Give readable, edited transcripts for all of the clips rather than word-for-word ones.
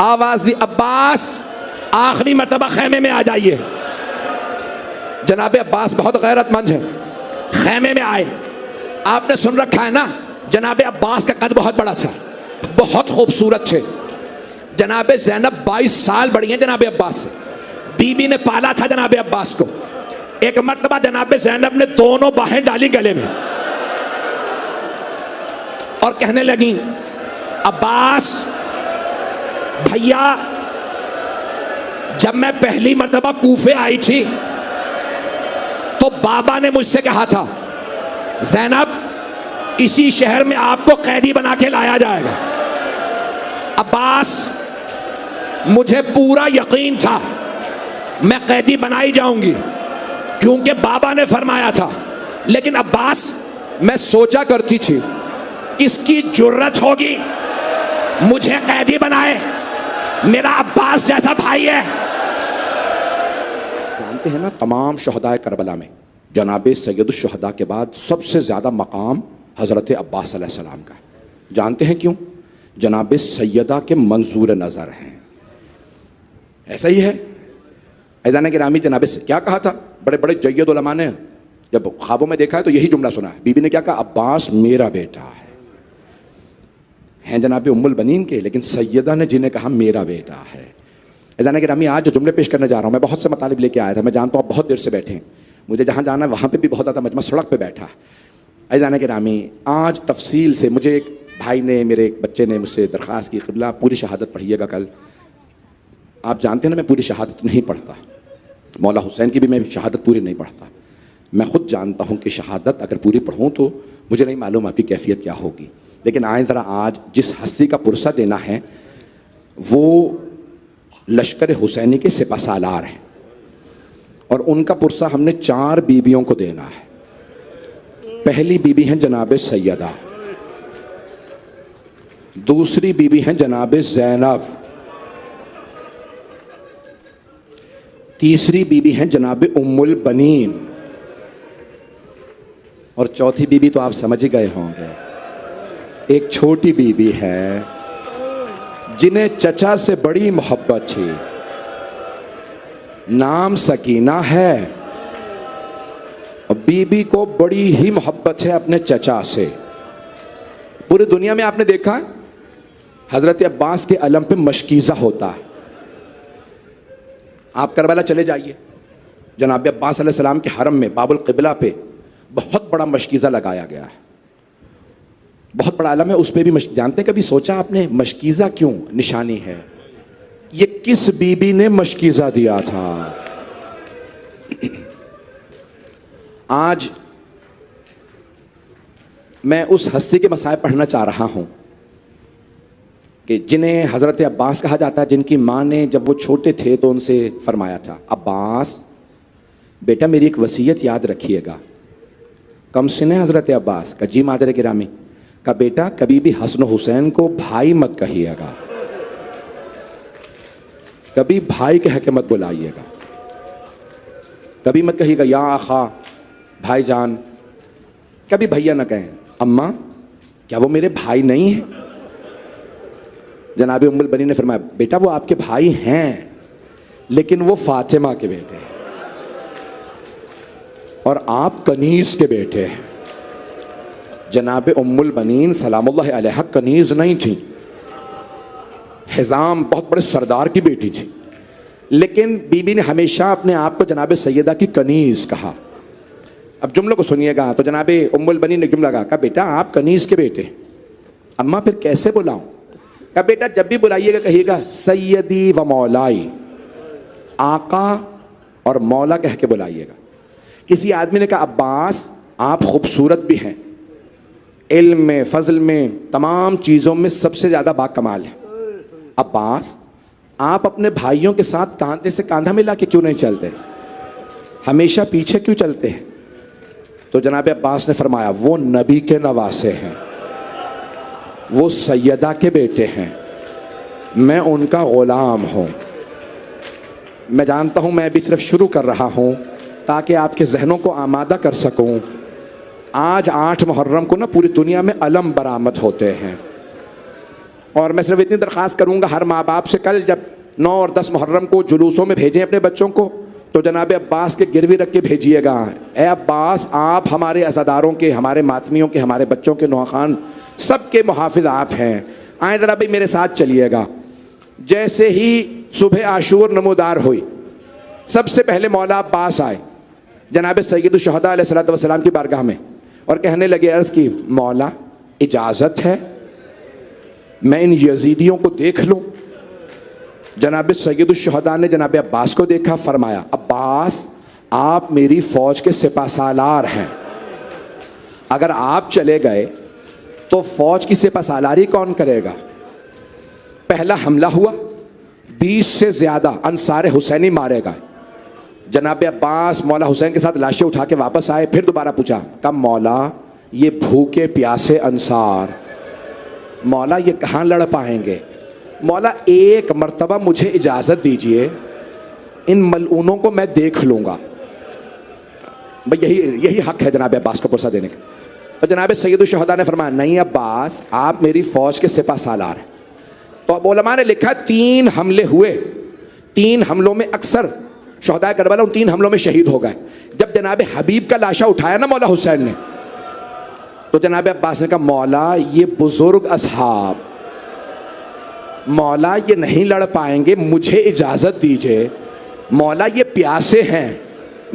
आवाज दी, अब्बास आखिरी मर्तबा खैमे में आ जाइए। जनाब अब्बास बहुत गैरतमंद है, खैमे में आए। आपने सुन रखा है ना, जनाब अब्बास का कद बहुत बड़ा था, बहुत खूबसूरत थे। जनाब ज़ैनब 22 साल बड़ी हैं जनाब अब्बास से, बीबी ने पाला था जनाब अब्बास को। एक मर्तबा जनाब ज़ैनब ने दोनों बाहें डाली गले में और कहने लगी, अब्बास भैया, जब मैं पहली मर्तबा कूफे आई थी तो बाबा ने मुझसे कहा था, ज़ैनब इसी शहर में आपको कैदी बना के लाया जाएगा। अब्बास मुझे पूरा यकीन था मैं कैदी बनाई जाऊंगी क्योंकि बाबा ने फरमाया था, लेकिन अब्बास मैं सोचा करती थी किसकी जुर्रत होगी मुझे कैदी बनाए, मेरा अब्बास जैसा भाई है। जानते हैं ना, तमाम शहदाए करबला में जनाब सैयदुल शुहदा के बाद सबसे ज़्यादा मकाम हज़रत अब्बास अलैहिस्सलाम का। जानते हैं क्यों? जनाब सैयदा के मंजूर नज़र हैं। ऐसा ही है। ऐज़ान गिरामी जनाब से क्या कहा था, बड़े बड़े जय्यद उलमा ने जब ख्वाबों में देखा है तो यही जुमला सुना है। बीबी ने क्या कहा, अब्बास मेरा बेटा है। हैं जनाब उम्मुल बनीन के, लेकिन सैयदा ने जिन्हें कहा मेरा बेटा है। ऐज़ान गिरामी आज जो जुमले पेश करने जा रहा हूँ, मैं बहुत से मतालिब लेके आया था। मैं जानता हूँ आप बहुत देर से बैठे हैं, मुझे जहाँ जाना है वहाँ पे भी बहुत ज़्यादा मजमा सड़क पे बैठा है। ऐज़ान गिरामी आज तफसील से मुझे एक भाई ने, मेरे एक बच्चे ने मुझसे दरख्वास्त की, क़िबला पूरी शहादत पढ़िएगा कल। आप जानते हैं ना मैं पूरी शहादत नहीं पढ़ता, मौला हुसैन की भी मैं शहादत पूरी नहीं पढ़ता। मैं ख़ुद जानता हूँ कि शहादत अगर पूरी पढ़ूँ तो मुझे नहीं मालूम आपकी कैफियत क्या होगी। लेकिन आए ज़रा, आज जिस हस्ती का पुरसा देना है वो लश्कर हुसैनी के सिपहसालार हैं और उनका पुरसा हमने 4 बीबियों को देना है। पहली बीबी हैं जनाब सैयदा, दूसरी बीबी हैं जनाब ज़ैनब, तीसरी बीबी हैं जनाब उम्मुल बनीन और चौथी बीबी तो आप समझ ही गए होंगे, एक छोटी बीबी है जिन्हें चचा से बड़ी मोहब्बत थी, नाम सकीना है। और बीबी को बड़ी ही मोहब्बत है अपने चचा से। पूरी दुनिया में आपने देखा है हज़रत अब्बास के अलम पे मशकीज़ा होता है। आप करबला चले जाइए, जनाब अब्बास अलैहिस्सलाम के हरम में बाबुल क़िबला पे बहुत बड़ा मशकीज़ा लगाया गया है, बहुत बड़ा आलम है, उस पर भी जानते हैं कभी सोचा आपने मशकीज़ा क्यों निशानी है? ये किस बीबी ने मशकीज़ा दिया था? आज मैं उस हस्ती के मसाइब पढ़ना चाह रहा हूँ कि जिन्हें हज़रत अब्बास कहा जाता है, जिनकी माँ ने जब वो छोटे थे तो उनसे फरमाया था, अब्बास बेटा मेरी एक वसीयत याद रखिएगा। कम सिन है हज़रत अब्बास का? जी मादर गिरामी का बेटा कभी भी हसन हुसैन को भाई मत कहिएगा, कभी भाई कह के मत बुलाइएगा, कभी मत कहिएगा या आखा भाईजान, कभी भैया ना कहें। अम्मा क्या वो मेरे भाई नहीं हैं? जनाब उम्मुल बनी ने फरमाया, बेटा वो आपके भाई हैं लेकिन वो फातिमा के बेटे हैं और आप कनीज़ के बेटे हैं। जनाब उम्मुल बनीन सलामुल्लाह अलैहा कनीज़ नहीं थी, हिज़ाम बहुत बड़े सरदार की बेटी थी, लेकिन बीबी ने हमेशा अपने आप को जनाब सैयदा की कनीज़ कहा। अब जुमलों को सुनिएगा, तो जनाब उम्मुल बनीन ने जुमला कहा, बेटा आप कनीज़ के बेटे। अम्मा फिर कैसे बुलाऊं? कहा बेटा जब भी बुलाइएगा कहिएगा सैयदी व मौलाई, आका और मौला कह के बुलाइएगा। किसी आदमी ने कहा, अब्बास आप खूबसूरत भी हैं, इल्म में फजल में तमाम चीज़ों में सबसे ज़्यादा बाकमाल है, अब्बास आप अपने भाइयों के साथ कांधे से कांधा मिला के क्यों नहीं चलते, हमेशा पीछे क्यों चलते हैं? तो जनाब अब्बास ने फरमाया, वो नबी के नवासे हैं, वो सैयदा के बेटे हैं, मैं उनका ग़ुलाम हूँ। मैं जानता हूँ मैं अभी सिर्फ शुरू कर रहा हूँ ताकि आपके जहनों को आमादा कर सकूँ। आज 8 मुहर्रम को ना पूरी दुनिया में अलम बरामद होते हैं। और मैं सिर्फ इतनी दरख्वास्त करूँगा हर माँ बाप से, कल जब 9 और 10 मुहर्रम को जुलूसों में भेजें अपने बच्चों को, तो जनाब अब्बास के गिरवी रख के भेजिएगा। ए अब्बास, आप हमारे अज़ादारों के, हमारे मातमियों के, हमारे बच्चों के, नौहा खान सब के मुहाफ़िज़ आप हैं, आए ज़रा भाई मेरे साथ चलिएगा। जैसे ही सुबह आशूर नमोदार हुई, सबसे पहले मौला अब्बास आए जनाब सैयदुश्शुहदा अलैहिस्सलातु वस्सलाम की बारगाह में और कहने लगे, अर्ज़ की, मौला इजाज़त है मैं इन यजीदियों को देख लूँ? जनाब सैयदुश्शुहदा ने जनाब अब्बास को देखा, फरमाया, अब्बास आप मेरी फ़ौज के सिपाहसालार हैं, अगर आप चले गए तो फ़ौज की सिपाहसालारी कौन करेगा? पहला हमला हुआ, 20 से ज़्यादा अंसार हुसैनी मारे गए। जनाब अब्बास मौला हुसैन के साथ लाशें उठा के वापस आए, फिर दोबारा पूछा, कब मौला ये भूखे प्यासे अंसार, मौला ये कहाँ लड़ पाएंगे? मौला एक मर्तबा मुझे इजाज़त दीजिए, इन मलऊनों को मैं देख लूँगा। भाई यही हक़ है जनाब अब्बास को पुरसा देने का। तो जनाब सैयदुश्शुहदा ने फरमाया, नहीं अब्बास, आप मेरी फ़ौज के सिपाहसालार हैं। तो अब उलमा ने लिखा 3 हमले हुए, 3 हमलों में अक्सर शुहदाए करबला उन 3 हमलों में शहीद हो गए। जब जनाब हबीब का लाशा उठाया ना मौला हुसैन ने, तो जनाब अब्बास ने कहा, मौला ये बुजुर्ग असहाब, मौला ये नहीं लड़ पाएंगे, मुझे इजाज़त दीजिए, मौला ये प्यासे हैं,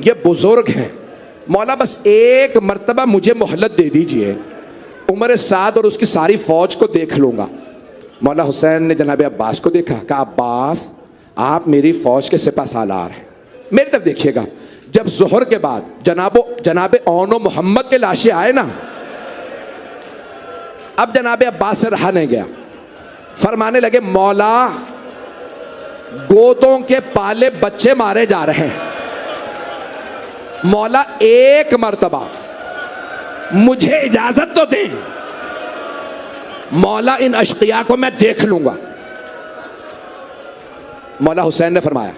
ये बुजुर्ग हैं, मौला बस एक मर्तबा मुझे मोहलत दे दीजिए, उमर साद और उसकी सारी फ़ौज को देख लूँगा। मौला हुसैन ने जनाब अब्बास को देखा, कहा, अब्बास आप मेरी फ़ौज के सिपाहसालार हैं, मेरी तरफ देखिएगा। जब ज़ोहर के बाद जनाब औनो मोहम्मद के लाशें आए ना, अब जनाब अब्बास से रहा नहीं गया, फरमाने लगे, मौला गोदों के पाले बच्चे मारे जा रहे हैं, मौला एक मर्तबा मुझे इजाजत तो दें, मौला इन अश्किया को मैं देख लूंगा। मौला हुसैन ने फरमाया,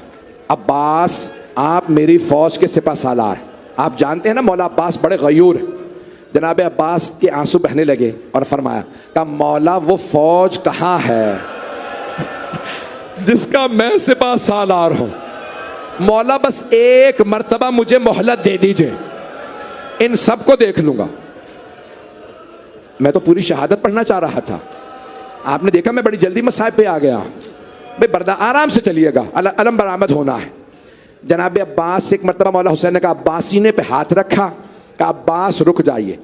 अब्बास आप मेरी फौज के सिपाहसालार, आप जानते हैं ना मौला अब्बास बड़े गयूर हैं। जनाब अब्बास के आंसू बहने लगे और फरमाया, कहा, मौला वो फौज कहाँ है जिसका मैं सिपाहसालार हूं? मौला बस एक मर्तबा मुझे मोहलत दे दीजिए, इन सबको देख लूंगा। मैं तो पूरी शहादत पढ़ना चाह रहा था, आपने देखा मैं बड़ी जल्दी मसाइब पे आ गया। भाई आराम से चलिएगा, अलम बरामद होना है। जनाब अब्बास से एक मर्तबा मौला हुसैन ने कहा, अब्बास सीने पे हाथ रखा, कहा, अब्बास रुक जाइए।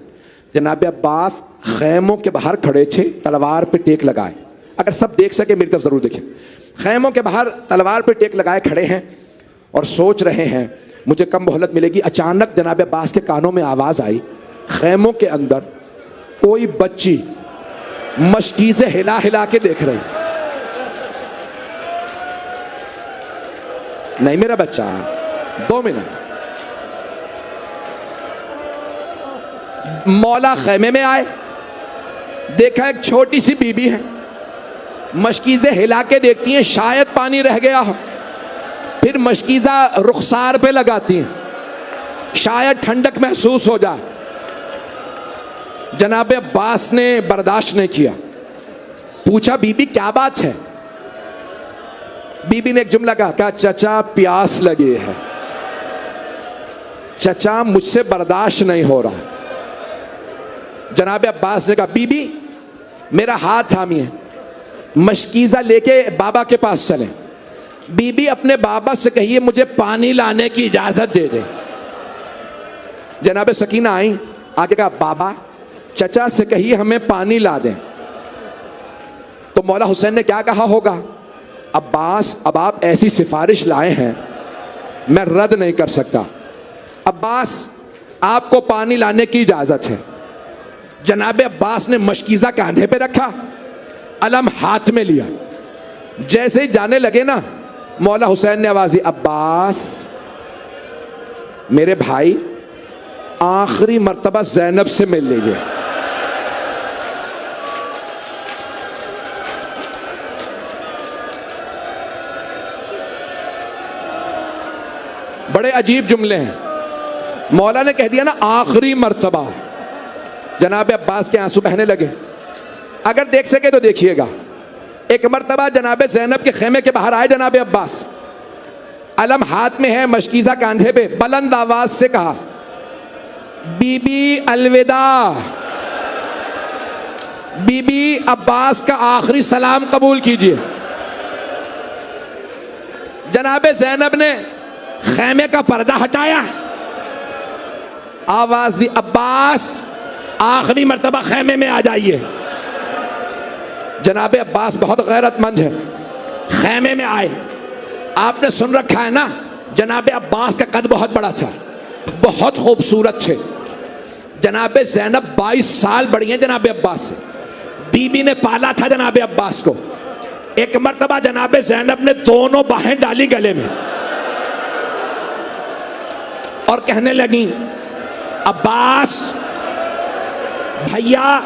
जनाब अब्बास खैमों के बाहर खड़े थे, तलवार पे टेक लगाए। अगर सब देख सके मेरी तरफ जरूर देखें। खैमों के बाहर तलवार पे टेक लगाए खड़े हैं और सोच रहे हैं मुझे कब मोहलत मिलेगी। अचानक जनाब अब्बास के कानों में आवाज़ आई, खैमों के अंदर कोई बच्ची मशकीज़े हिला हिला के देख रही। नहीं मेरा बच्चा, 2 मिनट। मौला खैमे में आए, देखा एक छोटी सी बीबी है, मशकीज़े हिला के देखती हैं, शायद पानी रह गया हो, फिर मशकीज़ा रुखसार पे लगाती हैं, शायद ठंडक महसूस हो जाए। जनाब अब्बास ने बर्दाश्त नहीं किया, पूछा, बीबी क्या बात है? बीबी ने एक जुमला कहा, चचा प्यास लगी है, चचा मुझसे बर्दाश्त नहीं हो रहा। जनाब अब्बास ने कहा, बीबी मेरा हाथ थामिए, मशकीज़ा लेके बाबा के पास चलें। बीबी अपने बाबा से कहिए मुझे पानी लाने की इजाज़त दे दे। जनाब सकीना आई, आगे कहा, बाबा चचा से कहिए हमें पानी ला दें। तो मौला हुसैन ने क्या कहा होगा, अब्बास अब आप ऐसी सिफारिश लाए हैं मैं रद्द नहीं कर सकता, अब्बास आपको पानी लाने की इजाज़त है। जनाब अब्बास ने मशकीज़ा कांधे पे रखा, अलम हाथ में लिया, जैसे ही जाने लगे ना, मौला हुसैन ने आवाज़ दी, अब्बास मेरे भाई आखिरी मर्तबा ज़ैनब से मिल लीजिए। बड़े अजीब जुमले हैं। मौला ने कह दिया ना आखिरी मर्तबा, जनाब अब्बास के आंसू बहने लगे। अगर देख सके तो देखिएगा, एक मरतबा जनाब ज़ैनब के खेमे के बाहर आए जनाब अब्बास, अलम हाथ में है, मशकीज़ा कांधे पे, बुलंद आवाज से कहा, बीबी अलविदा, बीबी अब्बास का आखिरी सलाम कबूल कीजिए। जनाब ज़ैनब ने खेमे का पर्दा हटाया, आवाज दी, अब्बास आखिरी मर्तबा खेमे में आ जाइए। जनाब अब्बास बहुत गैरतमंद है, खेमे में आए। आपने सुन रखा है ना, जनाब अब्बास का कद बहुत बड़ा था, बहुत खूबसूरत थे। जनाब ज़ैनब 22 साल बड़ी हैं जनाब अब्बास से, बीबी ने पाला था जनाब अब्बास को। एक मर्तबा जनाब ज़ैनब ने दोनों बाहें डाली गले में और कहने लगी, अब्बास भैया,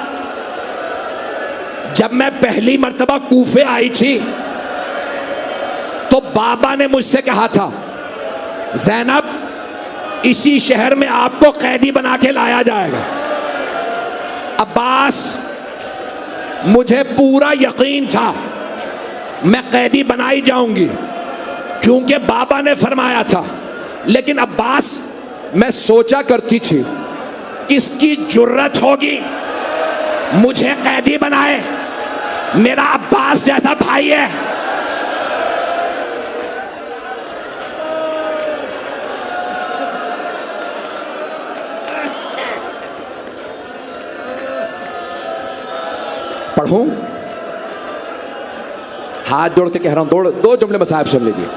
जब मैं पहली मर्तबा कूफे आई थी तो बाबा ने मुझसे कहा था, ज़ैनब इसी शहर में आपको कैदी बना के लाया जाएगा। अब्बास मुझे पूरा यकीन था मैं कैदी बनाई जाऊंगी, क्योंकि बाबा ने फरमाया था। लेकिन अब्बास मैं सोचा करती थी, किसकी जुर्रत होगी मुझे कैदी बनाए, मेरा अब्बास जैसा भाई है। पढ़ूं, हाथ जोड़ के कह रहा हूं, दो जुमले मसाहब सुन लीजिए।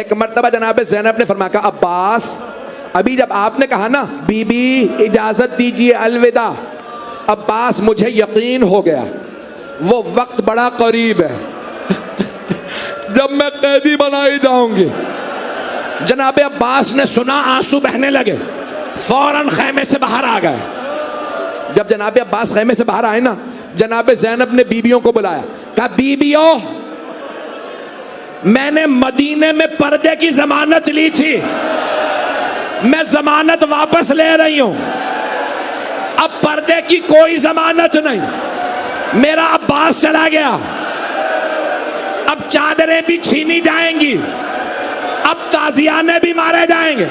एक मर्तबा जनाब ज़ैनब ने फरमाया, अब्बास अभी जब आपने कहा ना, बीबी इजाजत दीजिए अलविदा, अब्बास मुझे यकीन हो गया वो वक्त बड़ा करीब है जब मैं कैदी बनाई जाऊंगी। जनाब अब्बास ने सुना, आंसू बहने लगे, फौरन खेमे से बाहर आ गए। जब जनाब अब्बास खेमे से बाहर आए ना, जनाब ज़ैनब ने बीबियों को बुलाया, कहा, बीबियों मैंने मदीने में पर्दे की जमानत ली थी, मैं जमानत वापस ले रही हूं, अब पर्दे की कोई जमानत नहीं, मेरा अब्बास चला गया, अब चादरें भी छीनी जाएंगी, अब ताजियाने भी मारे जाएंगे।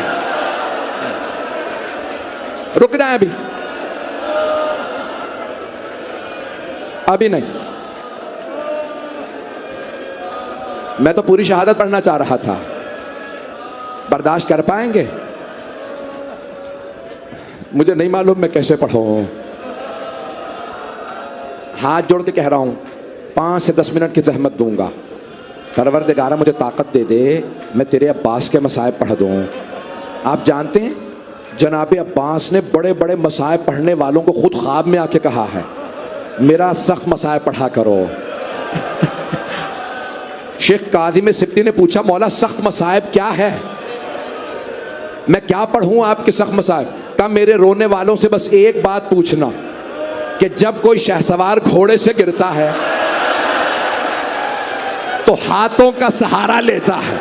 रुक जाए अभी नहीं, मैं तो पूरी शहादत पढ़ना चाह रहा था, बर्दाश्त कर पाएंगे? मुझे नहीं मालूम मैं कैसे पढ़ूं। हाथ जोड़ के कह रहा हूं, 5 से 10 मिनट की जहमत दूंगा, परवरदिगारा मुझे ताकत दे दे, मैं तेरे अब्बास के मसाइब पढ़ दूं। आप जानते हैं जनाब अब्बास ने बड़े बड़े मसाइब पढ़ने वालों को खुद ख्वाब में आके कहा है, मेरा सख्त मसाइब पढ़ा करो। शेख काज़िम सिब्ती ने पूछा, मौला सख्त मसाइब क्या है, मैं क्या पढ़ूं आपके सख्त मसाइब? कहा, मेरे रोने वालों से बस एक बात पूछना कि जब कोई शहसवार घोड़े से गिरता है तो हाथों का सहारा लेता है,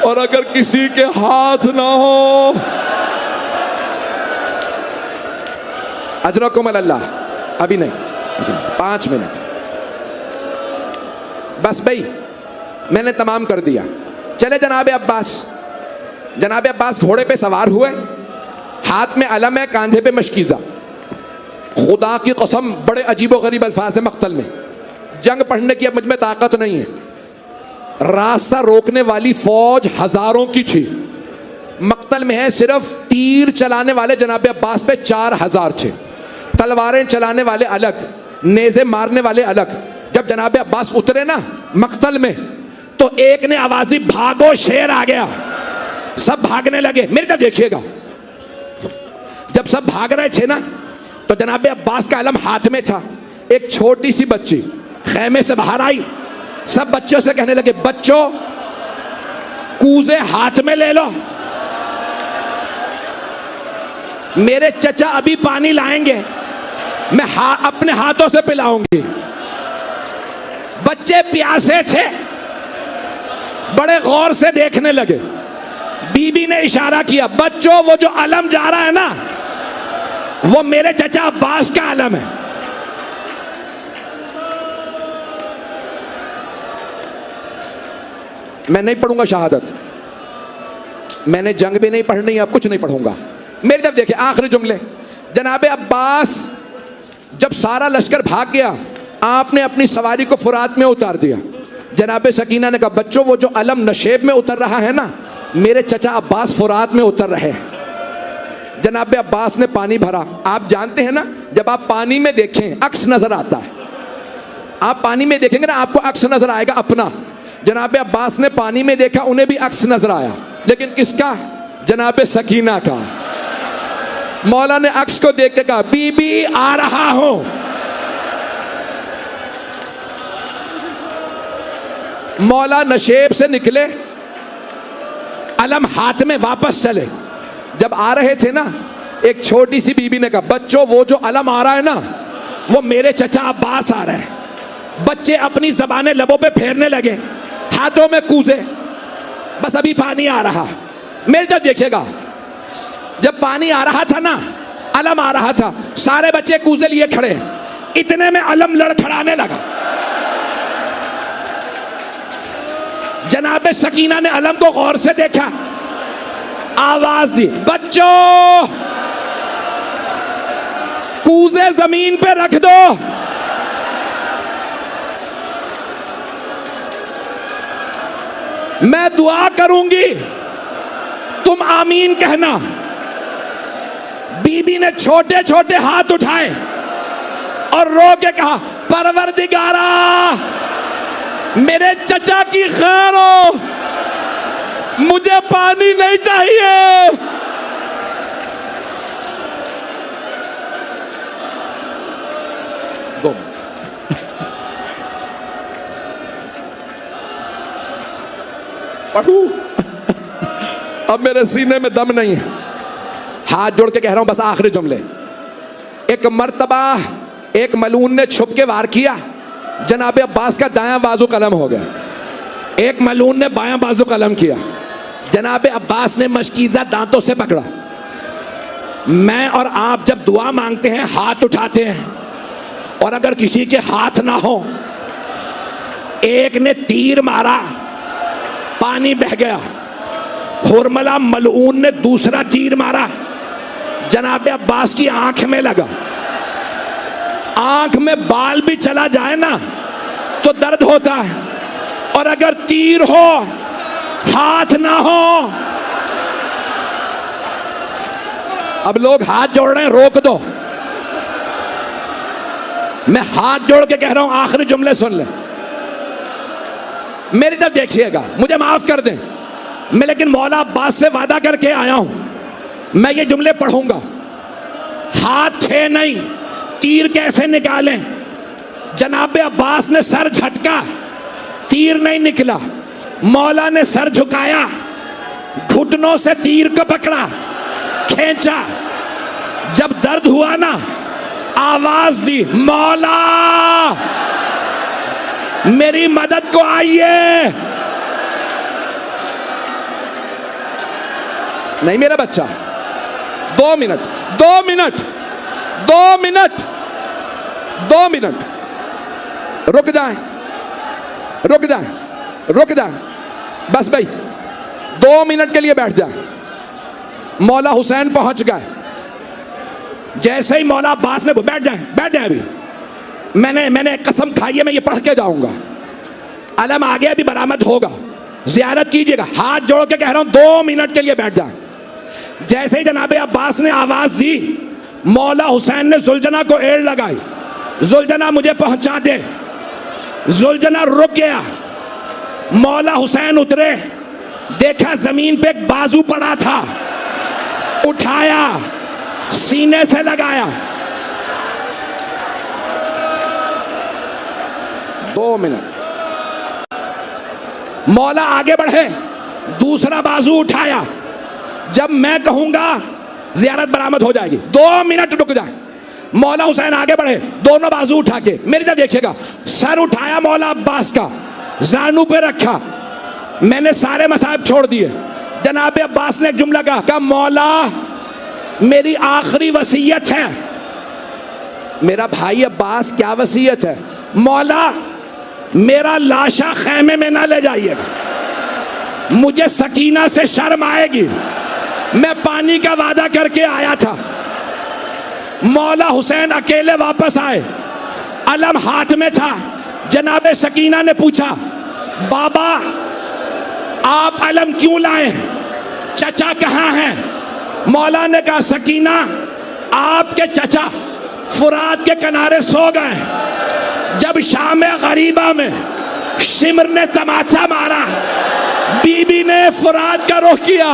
और अगर किसी के हाथ ना हो, अजरकुम अल्लाह, अभी नहीं, 5 मिनट बस भाई, मैंने तमाम कर दिया। चले जनाब अब्बास घोड़े पे सवार हुए, हाथ में अलम है, कांधे पे मशकीज़ा। खुदा की कसम बड़े अजीबो गरीब अल्फाज है मख्तल में, जंग पढ़ने की अब मुझ में ताकत नहीं है। रास्ता रोकने वाली फौज हजारों की थी, मख्तल में है सिर्फ तीर चलाने वाले जनाब अब्बास पे 4000 थे, तलवारें चलाने वाले अलग, नेज़े मारने वाले अलग। जब जनाब अब्बास उतरे ना मख्तल में, तो एक ने आवाज़ी, भागो शेर आ गया। सब भागने लगे, मेरी तरफ देखिएगा। जब सब भाग रहे थे ना, तो जनाब अब्बास का अलम हाथ में था। एक छोटी सी बच्ची खेमे से बाहर आई, सब बच्चों से कहने लगे, बच्चों कूजे हाथ में ले लो, मेरे चचा अभी पानी लाएंगे, मैं अपने हाथों से पिलाऊंगी। बच्चे प्यासे थे, बड़े गौर से देखने लगे। बीबी ने इशारा किया, बच्चों वो जो अलम जा रहा है ना, वो मेरे चचा अब्बास का अलम है। मैं नहीं पढ़ूंगा शहादत, मैंने जंग भी नहीं पढ़नी, अब कुछ नहीं पढ़ूंगा। मेरी तरफ देखिए, आखिरी जुमले। जनाबे अब्बास जब सारा लश्कर भाग गया, आपने अपनी सवारी को फुरात में उतार दिया। जनाबे सकीना ने कहा, बच्चों वो जो अलम नशेब में उतर रहा है ना, मेरे चचा अब्बास फुरात में उतर रहे हैं। जनाबे अब्बास ने पानी भरा। आप जानते हैं ना, जब आप पानी में देखें अक्स नजर आता है। आप पानी में देखेंगे ना, आपको अक्स नजर आएगा अपना। जनाबे अब्बास ने पानी में देखा, उन्हें भी अक्स नजर आया, लेकिन किसका? जनाबे सकीना का। मौला ने अक्स को देख के कहा, बीबी आ रहा हूं। मौला नशेब से निकले, अलम हाथ में वापस चले। जब आ रहे थे ना, एक छोटी सी बीबी ने कहा, बच्चों वो जो अलम आ रहा है ना, वो मेरे चचा अब्बास आ रहे हैं। बच्चे अपनी ज़बानें लबों पे फेरने लगे, हाथों में कूजे, बस अभी पानी आ रहा। मेरे तरफ देखिएगा, जब पानी आ रहा था ना, अलम आ रहा था, सारे बच्चे कूजे लिए खड़े, इतने में अलम लड़खड़ाने लगा। जनाबे सकीना ने अलम को गौर से देखा, आवाज दी, बच्चों कूजे जमीन पे रख दो। मैं दुआ करूंगी, तुम आमीन कहना। बीबी ने छोटे छोटे हाथ उठाए और रो के कहा, परवरदिगारा मेरे चचा की खैर हो, मुझे पानी नहीं चाहिए। पढ़ू, अब मेरे सीने में दम नहीं है। हाथ जोड़ के कह रहा हूं, बस आखिरी जुमले। एक मर्तबा एक मलून ने छुप के वार किया, जनाबे अब्बास का दायां बाजू कलम हो गया। एक मलून ने बायां बाजू कलम किया, जनाबे अब्बास ने मशकीज़ा दांतों से पकड़ा। मैं और आप जब दुआ मांगते हैं हाथ उठाते हैं, और अगर किसी के हाथ ना हो, एक ने तीर मारा, पानी बह गया। हुरमला मलऊन ने दूसरा तीर मारा, जनाबे अब्बास की आंख में लगा। आंख में बाल भी चला जाए ना तो दर्द होता है, और अगर तीर हो हाथ ना हो। अब लोग हाथ जोड़ रहे हैं, रोक दो। मैं हाथ जोड़ के कह रहा हूं, आखिरी जुमले सुन ले, मेरी तरफ देखिएगा। मुझे माफ कर दें, मैं लेकिन मौला अब्बास से वादा करके आया हूं, मैं ये जुमले पढ़ूंगा। हाथ थे नहीं, तीर कैसे निकालें? जनाबे अब्बास ने सर झटका, तीर नहीं निकला। मौला ने सर झुकाया, घुटनों से तीर को पकड़ा, खींचा। जब दर्द हुआ ना, आवाज दी, मौला मेरी मदद को आइए। नहीं मेरा बच्चा, 2 मिनट 2 मिनट 2 मिनट 2 मिनट, रुक जाएं, रुक जाएं, रुक जाएं, बस भाई 2 मिनट के लिए बैठ जाए। मौला हुसैन पहुंच गए। जैसे ही मौला अब्बास ने, बैठ जाएं, बैठ जाएं। अभी मैंने कसम खाई है, मैं ये पढ़ के जाऊंगा। अलम आगे अभी बरामद होगा, जियारत कीजिएगा। हाथ जोड़ के कह रहा हूं, 2 मिनट के लिए बैठ जाएं। जैसे ही जनाबे अब्बास ने आवाज दी, मौला हुसैन ने जुलजना को एड़ लगाई, जुलजना मुझे पहुंचा दे। जुलजना रुक गया। मौला हुसैन उतरे, देखा जमीन पे एक बाजू पड़ा था, उठाया, सीने से लगाया। 2 मिनट। मौला आगे बढ़े, दूसरा बाजू उठाया। जब मैं कहूंगा जियारत बरामद हो जाएगी। 2 मिनट रुक जाए। मौला हुसैन आगे बढ़े, दोनों बाजू उठा के, मेरी तरफ देखिएगा। सर उठाया मौला अब्बास का, जानू पे रखा। मैंने सारे मसाइब छोड़ दिए। जनाब अब्बास ने एक जुमला कहा मौला मेरी आखिरी वसीयत है। मेरा भाई अब्बास क्या वसीयत है? मौला मेरा लाशा खैमे में ना ले जाइएगा, मुझे सकीना से शर्म आएगी, मैं पानी का वादा करके आया था। मौला हुसैन अकेले वापस आए, अलम हाथ में था। जनाब सकीना ने पूछा बाबा आप अलम क्यों लाए, चचा कहाँ हैं? मौला ने कहा सकीना आपके चचा फुरात के किनारे सो गए। जब शाम गरीबा में शिमर ने तमाचा मारा, बीबी ने फुरात का रुख किया,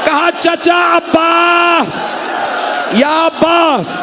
कहा चचा अब्बास या अब्बास।